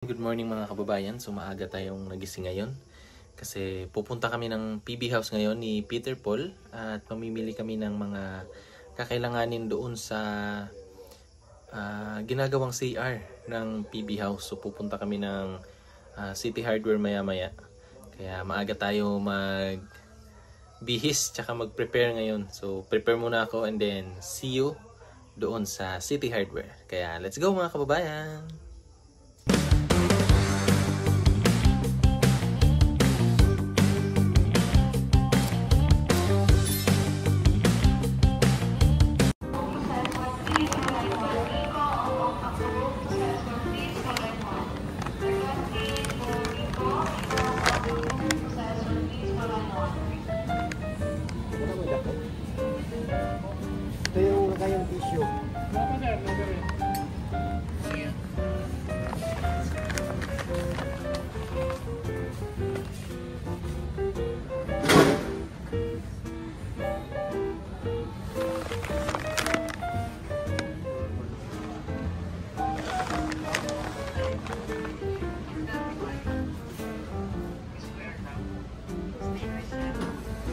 Good morning mga kababayan. So maaga tayong nagising ngayon kasi pupunta kami ng PB House ngayon ni Peter Paul at mamimili kami ng mga kakailanganin doon sa ginagawang CR ng PB House. So pupunta kami ng City Hardware maya-maya. Kaya maaga tayo magbihis tsaka mag-prepare ngayon. So prepare muna ako and then see you doon sa City Hardware. Kaya let's go mga kababayan! Ito yung kayang tissue.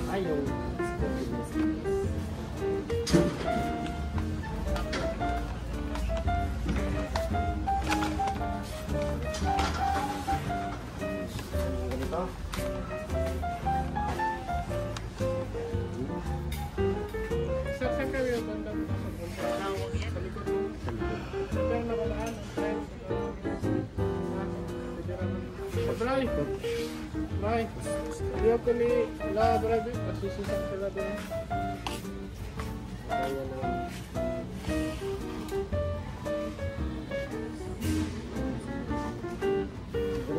Ay, yung Saan kayo yung bandang sa likod mo? Saan nakalaan? Bray! Bray! Hindi ako ni Bray. Masususak sila doon.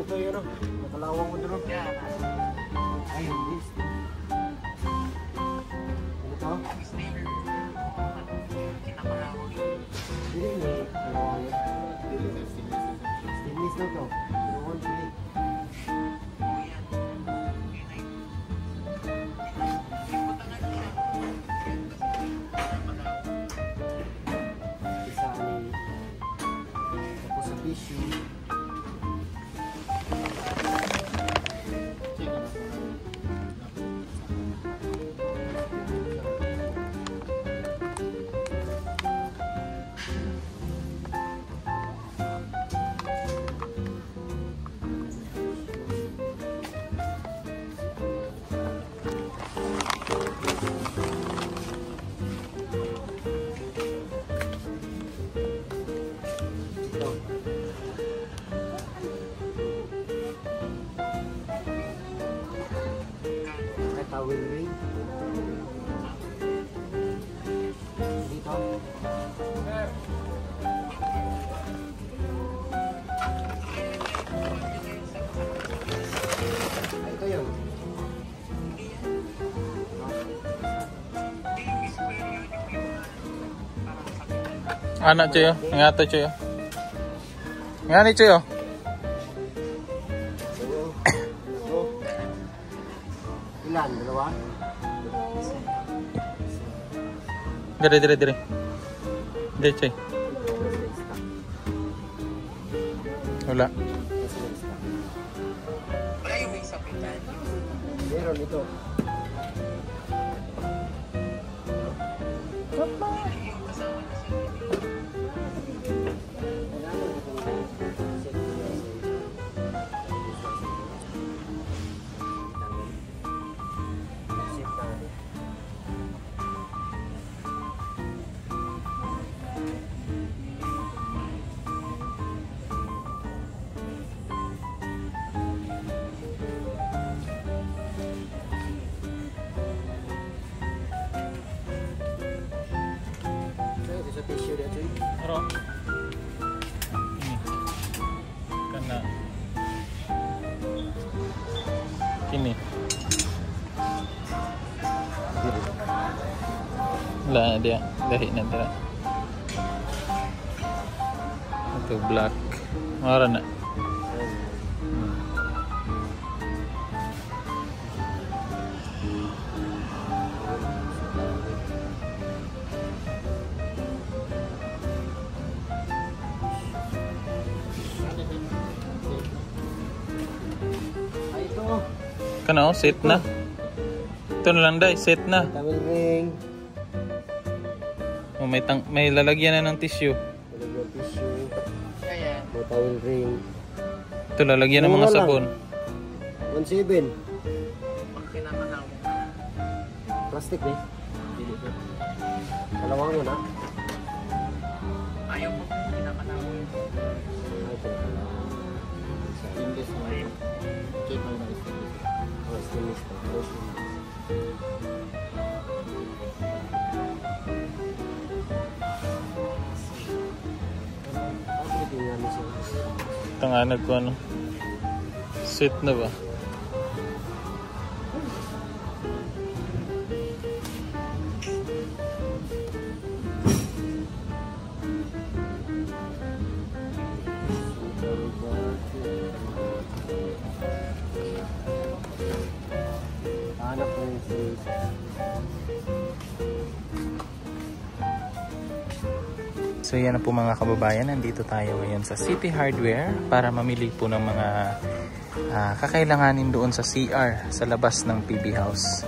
ganito yun, no? Nakalawang mo doon. Ayun, this. Ganito? Hindi, may kalawang yun. Stainless na to. 1.3. Isa ani. Tapos sa tissue. Towel ring. Dito. Ito yun. Anak Choyo, ingatan Choyo. Ingani Choyo. Ilan? Dalawa? Dire. Dire Choy. Wala. Meron ito. Sa tissue dito. Pero ini kana kini lah dia dahil na tira ito black mara na Kano, set na. Ito na lang day, set na. Towel ring. Oh, may lalagyan na ng tissue. Lalagyan tissue. Kaya, May towel ring. Ito lalagyan ng mga Mura lang. sabon. 1.7. pag pinapanaw mo. Plastic eh. Kalawang mo na. Ayaw mo pinapanaw mo. Ay, ito. Stainless mo. Check mo na stainless. Oh, stainless na. Ito nga nagko ano. Set na ba? Hanap ko yung stainless. So yan na po mga kababayan, nandito tayo ngayon sa City Hardware para mamili po ng mga kakailanganin doon sa CR sa labas ng PB House.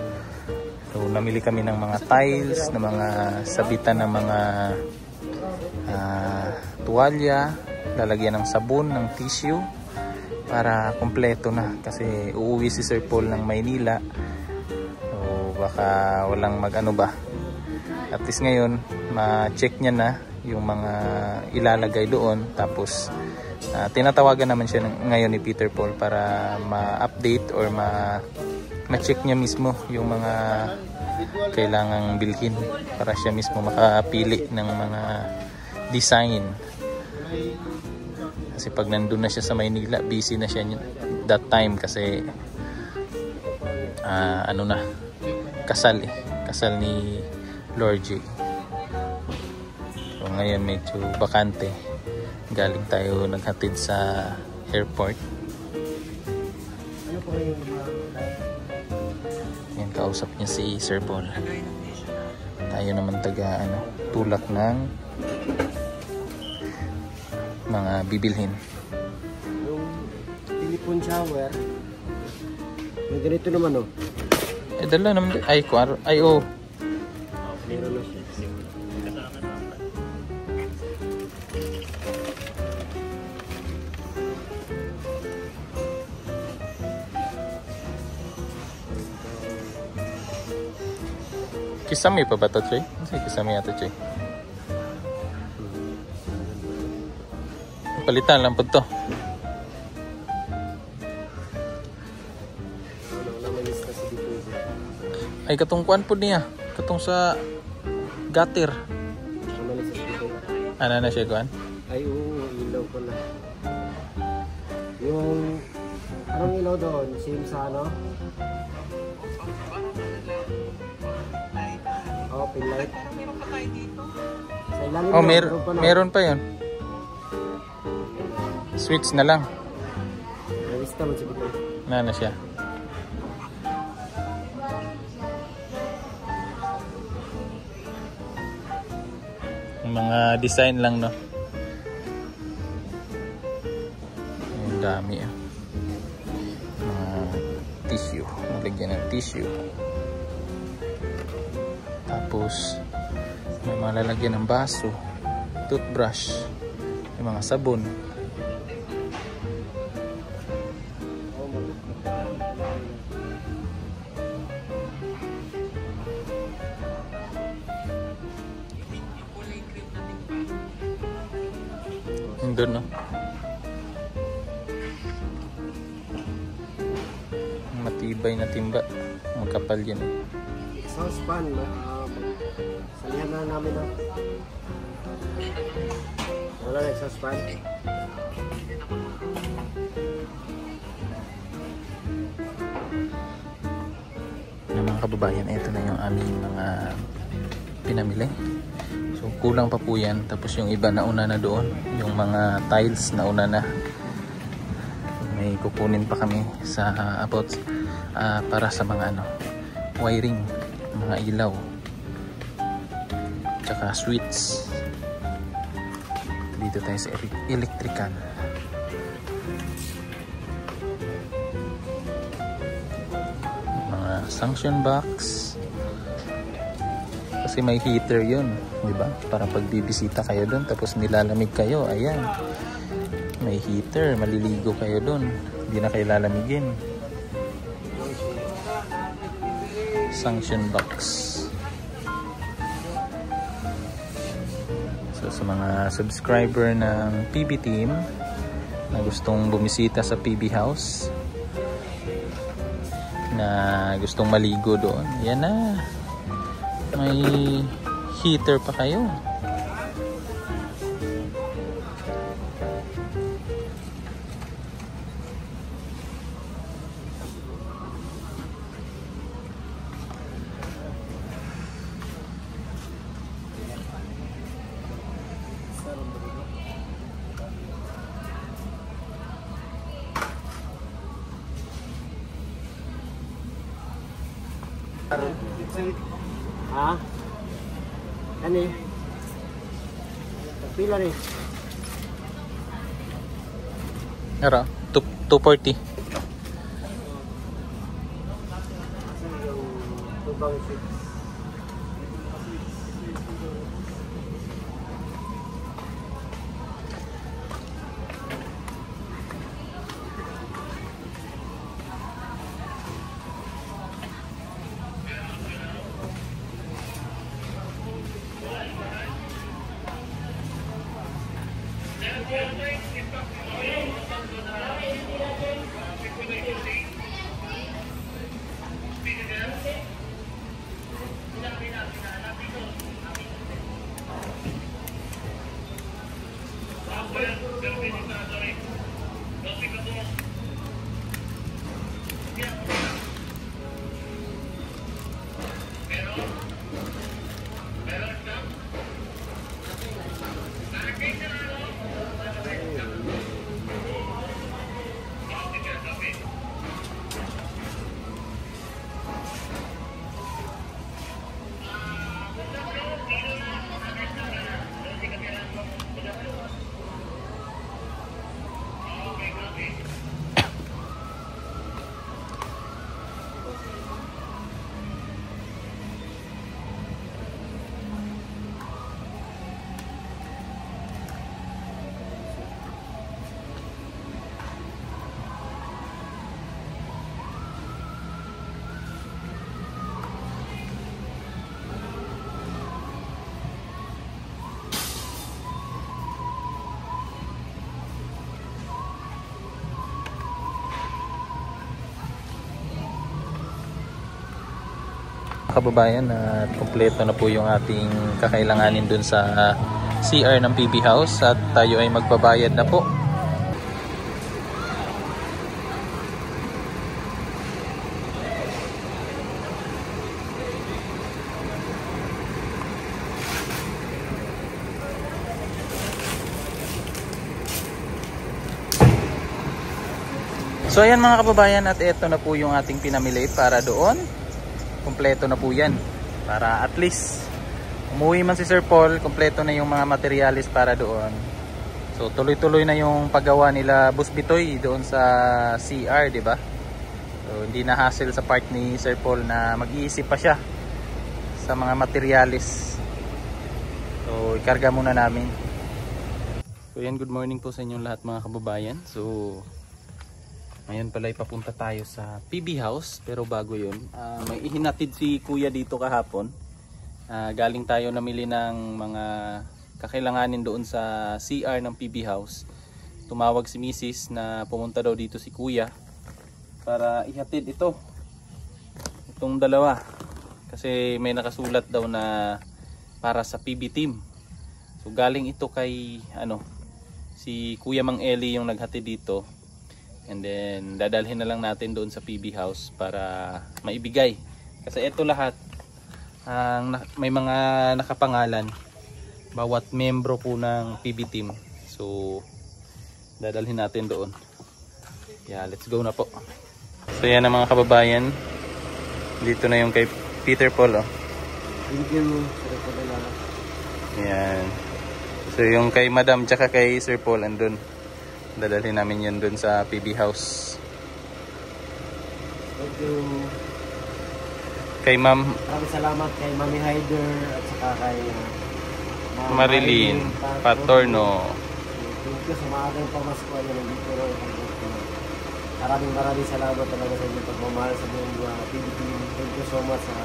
So namili kami ng mga tiles, ng mga sabitan ng mga tuwalya, lalagyan ng sabon, ng tissue para kompleto na kasi uuwi si Sir Paul ng Maynila. So baka walang mag-ano ba. At least ngayon ma-check niya na yung mga ilalagay doon, tapos tinatawagan naman siya ngayon ni Peter Paul para ma-update or ma-check niya mismo yung mga kailangang bilhin para siya mismo makapili ng mga design. Kasi pag nandun na siya sa Maynila, busy na siya that time kasi ano na, kasal ni Lord J. So ngayon medyo bakante. Galing tayo naghatid sa airport. Ano po yung Yan, kausap niya si Sir Paul. Tayo naman taga tulak ng mga bibilhin. yung Philippine shower? May ganito naman oh. Dala naman. Ay, oh. Meron na siya. Kisame pa ba ito, Choy? Kasi kisame ito, Choy. Palitan lang po ito. Ay, katungkuan po niya. Katong sa gutter. Ano na siya, kuan? Ay, oo, ilaw pala. Yung, anong ilaw doon? Same sa ano? Oh, pin light. Meron pa tayo dito. Sa ilalim Oh, meron pa na. meron pa yun. Switch na lang. Revista mo si Bitoy. Na siya. Mga design lang, no? Ang dami, ah. Mga tissue. Nalagyan ng tissue. Tapos, may mga lalagyan ng baso, toothbrush, may mga sabon. Doon, no? Matibay na timba. Magkapal yan. Saucepan. Salihan na namin na. Wala na saucepan. Mga kababayan, ito na yung aming mga pinamili. So kulang pa po yan. Tapos yung iba nauna na doon. Yung mga tiles nauna na. May kukunin pa kami sa para sa mga wiring, mga ilaw, tsaka switch. Dito tayo sa electrical. Suction box. Kasi may heater yun, di ba? Para pag bibisita kayo doon, tapos nilalamig kayo, ayan. May heater, maliligo kayo doon. Hindi na kayo lalamigin. Suction box. So sa mga subscriber ng PB Team na gustong bumisita sa PB House, na gustong maligo doon, yan na, may heater pa kayo. Ha? Ano eh? Pila rin? Ara, 240. 2,600. Kababayan, at kompleto na po yung ating kakailanganin dun sa CR ng PB House at tayo ay magbabayad na po. So ayan mga kababayan, at ito na po yung ating pinamili para doon. Kompleto na po yan, para at least umuwi man si Sir Paul, kompleto na yung mga materialis para doon. So tuloy-tuloy na yung paggawa nila Boss Bitoy doon sa CR, di ba? So hindi na hassle sa part ni Sir Paul na mag-iisip pa siya sa mga materialis. So ikarga muna namin. So yan, good morning po sa inyong lahat mga kababayan. So ngayon pala ipapunta tayo sa PB House, pero bago yun, may ihinatid si Kuya dito kahapon. Galing tayo namili ng mga kakailanganin doon sa CR ng PB House. Tumawag si Mrs. na pumunta daw dito si Kuya para ihatid itong dalawa. Kasi may nakasulat daw na para sa PB Team. So galing ito kay si Kuya Mang Eli yung naghatid dito. And then dadalhin na lang natin doon sa PB House para maibigay. Kasi ito lahat may mga nakapangalan bawat membro po ng PB Team. So dadalhin natin doon. Yeah, let's go na po. So yan ang mga kababayan. Dito na yung kay Peter Paul. Thank you. Yan. So yung kay Madam tsaka kay Sir Paul andun. Dadalhin namin yun dun sa PB House. Thank you. Kay Ma'am Maraming salamat kay Mami Hyder at saka kay Ma'am Marilyn Patorno. Thank you sa maagang pamasko. Ayan, nandito rin ang gusto. Maraming salamat talaga sa inyong pagmamahal sa buong Philippine. Thank you so much sa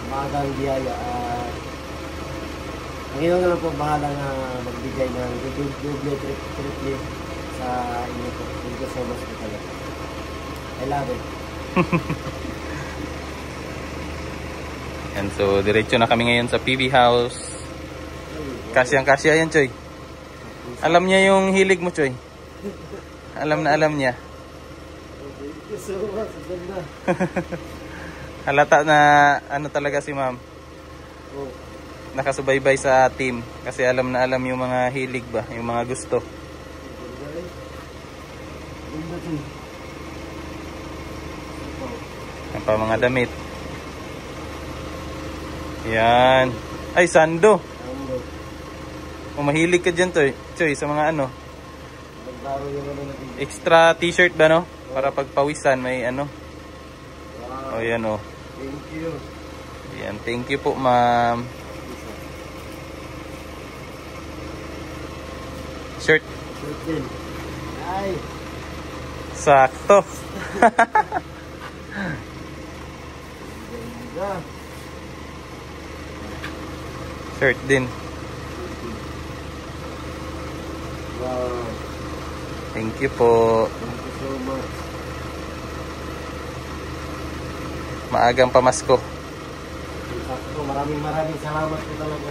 maagang biyaya. At ngayon na lang po bahala na magbigay ng double triple sa inyo po. Thank you so much po talaga. I love it. And so, diretso na kami ngayon sa PB House. Kasyang-kasya yan, Choy. Alam niya yung hilig mo, Choy. Alam na alam niya. Thank you so much. Ganda. Halata na ano talaga si Ma'am. Oh. Nakasubaybay sa team. Kasi alam na alam yung mga hilig ba, yung mga gusto. Yan pa mga damit. Yan. Ay, sando. Kung mahilig ka dyan, Choy, sa mga ano. Extra t-shirt ba, no? Para pagpawisan, may ano. Wow. O, yan, o. Thank you. Yan, thank you po, Ma'am. Shirt. Shirt din. Ay. Sakto. Ganda. Shirt din. Wow. Thank you po. Thank you so much. Maagang pamasko. Maraming salamat po talaga.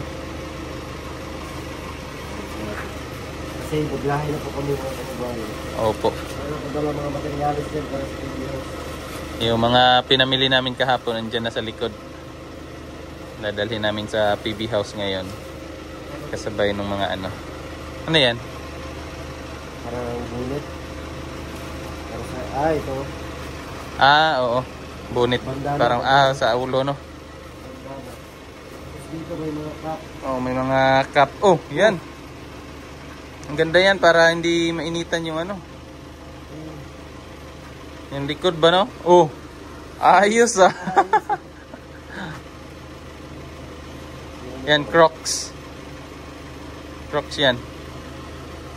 Kasi buglahin na po kami mga kababayan. Opo. Ano po dala mga materialis din para sa video. Yung mga pinamili namin kahapon, andyan na sa likod. Dadalhin namin sa PB House ngayon. Kasabay ng mga ano. Ano yan? Parang bunit. Para sa, ito. Ah, oo. Bonnet. Bandana. Parang, sa ulo, no? Bandana. Tapos dito may mga cup. Oh, may mga cup. Oh, yan. Ang ganda yan para hindi mainitan yung ano. Yung likod ba, no? Oh, ayos ah. Yan, Crocs. Crocs yan.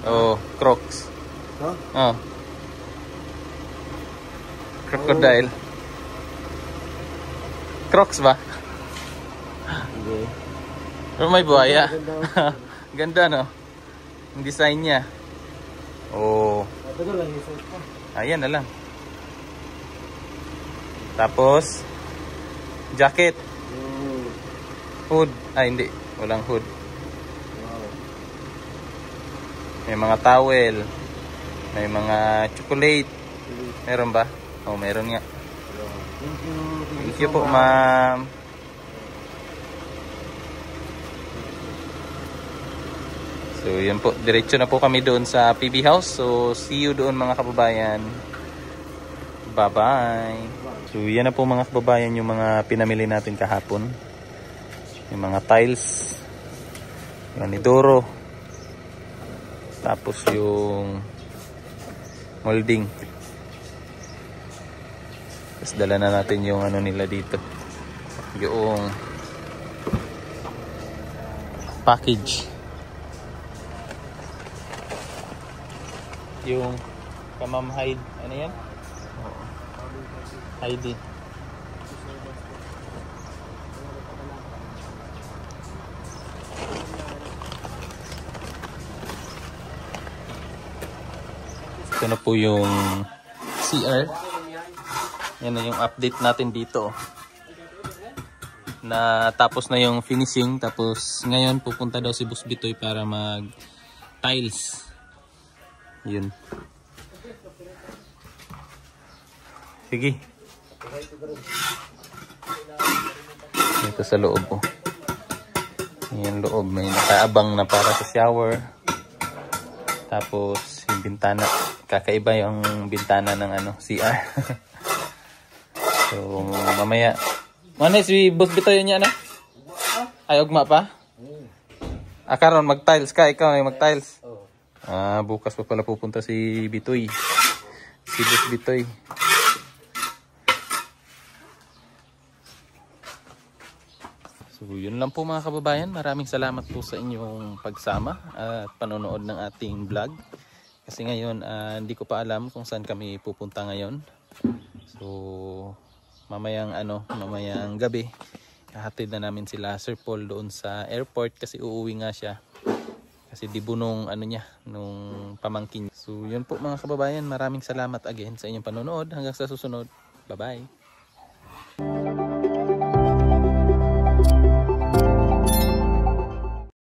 Oh, Crocs. No? Oh. Crocodile. Crocs ba? Hindi. Pero may buhaya. Ganda, no? Yung design niya. Oh. Ito na lang yung suit pa. Ayan na lang. Tapos, jacket. Hood. Ay, hindi. Walang hood. Wow. May mga towel. May mga chocolate. Meron ba? Oh, meron nga. Thank you. Thank you po, ma'am. So, yun po. Diretso na po kami doon sa PB House. So, see you doon mga kababayan. Bye-bye. So, yan na po mga kababayan yung mga pinamili natin kahapon. Yung mga tiles. Yung nidoro. Tapos yung molding. Tapos dala na natin yung ano nila dito. Yung package. Yung Ma'am Hyde. Ano yan? Heidi. Ito na po yung CR. Yan na yung update natin dito. Na tapos na yung finishing. Tapos ngayon pupunta daw si Boss Bitoy para mag tiles. Yun. Sige. Ito sa loob po. Yan loob. May nakaabang na para sa shower. Tapos yung bintana. Kakaiba yung bintana ng ano, CR. So mamaya. Ano si Boss Bitoy niya na? Ay ugma pa? Karon mag-tiles ka. Ikaw na mag-tiles. Bukas pa pala pupunta si Bitoy. Si Boss Bitoy. So yun lang po mga kababayan, maraming salamat po sa inyong pagsama at panonood ng ating vlog. Kasi ngayon hindi ko pa alam kung saan kami pupunta ngayon. So mamayang gabi hahatid na namin sila Sir Paul doon sa airport kasi uuwi nga siya. Kasi dibo nung nung pamangkin. So yun po mga kababayan, maraming salamat again sa inyong panonood. Hanggang sa susunod. Bye-bye.